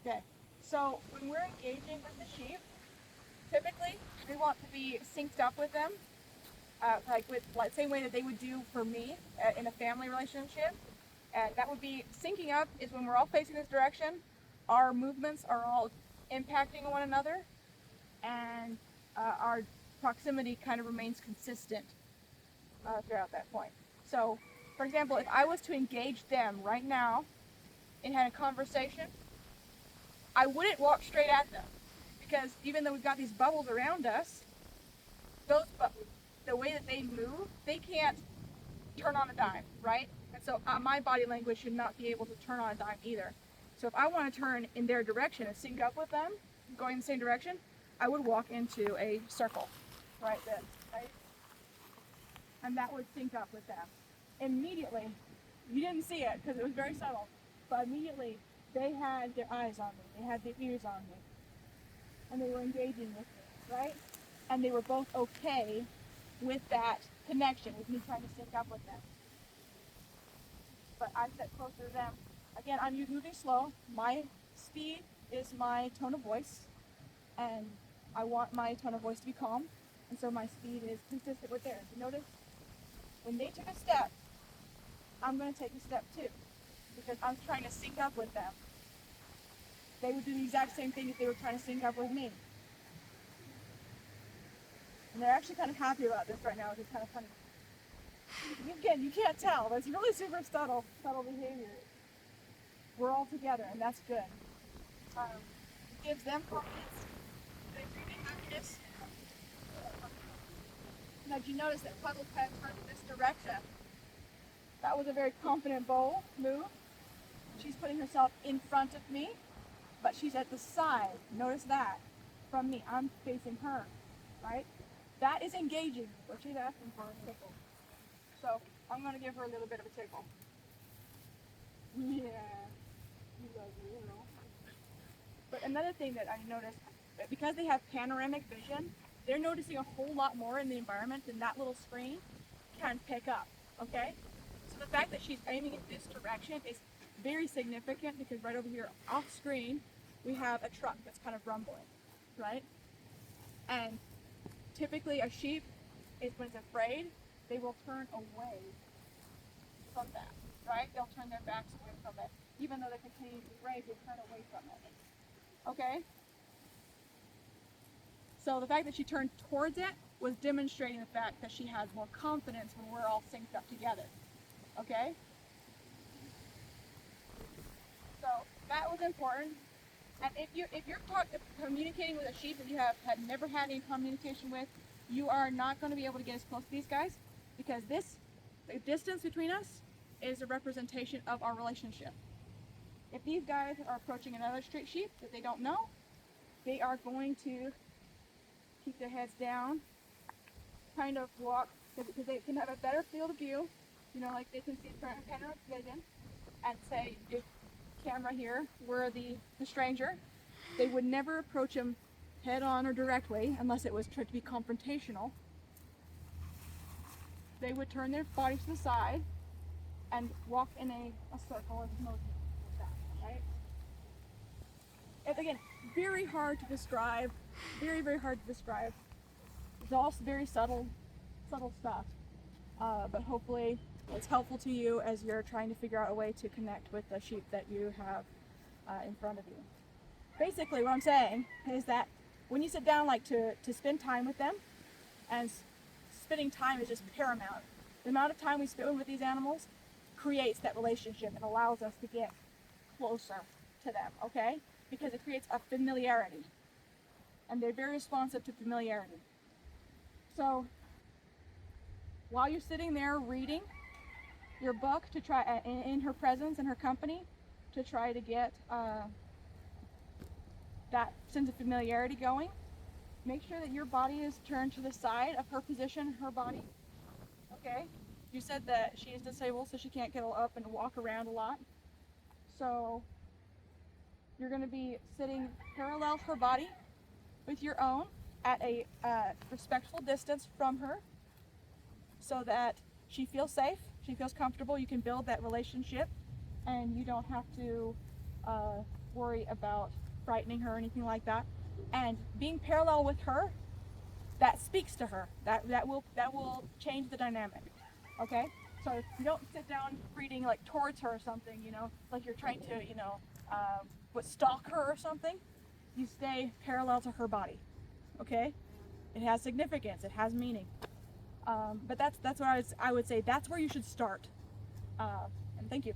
Okay. So when we're engaging with the sheep, typically we want to be synced up with them, like with like same way that they would do for me in a family relationship. And that would be syncing up is when we're all facing this direction, our movements are all impacting one another, and our proximity kind of remains consistent throughout that point. So, for example, if I was to engage them right now and had a conversation, I wouldn't walk straight at them because even though we've got these bubbles around us, those the way that they move, they can't turn on a dime, right? And so my body language should not be able to turn on a dime either. So if I want to turn in their direction and sync up with them, going in the same direction, I would walk into a circle, right then, right? And that would sync up with them. Immediately, you didn't see it because it was very subtle, but immediately they had their eyes on me, they had their ears on me, and they were engaging with me, right? And they were both okay with that connection, with me trying to sync up with them. But I sit closer to them. Again, I'm moving slow. My speed is my tone of voice, and I want my tone of voice to be calm, and so my speed is consistent with theirs. You notice when they took a step, I'm going to take a step too, because I'm trying to sync up with them. They would do the exact same thing if they were trying to sync up with me. And they're actually kind of happy about this right now, which is kind of funny. Again, you can't tell, but it's really super subtle behavior. We're all together, and that's good. It gives them confidence. They bring in happiness. Now, did you notice that Puddle Pet turned in this direction? That was a very confident bowl move. She's putting herself in front of me, but she's at the side. Notice that from me. I'm facing her, right? That is engaging, but she's asking for a tickle. So I'm going to give her a little bit of a tickle. Yeah, you love you, know. But another thing that I noticed, because they have panoramic vision, they're noticing a whole lot more in the environment than that little screen can pick up, okay? So the fact that she's aiming in this direction is very significant because right over here off screen, we have a truck that's kind of rumbling, right? And typically a sheep is when it's afraid, they will turn away from that, right? They'll turn their backs away from it. Even though they continue to graze, they turn away from it, okay? So the fact that she turned towards it was demonstrating the fact that she has more confidence when we're all synced up together. Okay? So that was important. And if you're communicating with a sheep that you have had never had any communication with, you are not going to be able to get as close to these guys because the distance between us is a representation of our relationship. If these guys are approaching another street sheep that they don't know, they are going to keep their heads down, kind of walk, because they can have a better field of view, like they can see front and center of vision, and say, if camera here were the stranger, they would never approach him head on or directly unless it was to be confrontational. They would turn their body to the side and walk in a circle of motion like that, right? And again, very hard to describe, very, very hard to describe. It's all very subtle stuff. But hopefully it's helpful to you as you're trying to figure out a way to connect with the sheep that you have in front of you. Basically, what I'm saying is that when you sit down to spend time with them, and spending time is just paramount. The amount of time we spend with these animals creates that relationship and allows us to get closer to them, okay? Because it creates a familiarity. And they're very responsive to familiarity. So while you're sitting there reading your book to try in her presence and her company to try to get that sense of familiarity going, make sure that your body is turned to the side of her position, her body. Okay? You said that she is disabled, so she can't get up and walk around a lot. So you're going to be sitting parallel to her body with your own at a respectful distance from her so that she feels safe, she feels comfortable, you can build that relationship, and you don't have to worry about frightening her or anything like that. And being parallel with her, that speaks to her. That will change the dynamic. Okay? So you don't sit down reading like towards her or something, like you're trying to, stalk her or something. You stay parallel to her body. Okay? It has significance. It has meaning. But that's what I would say. That's where you should start. And thank you.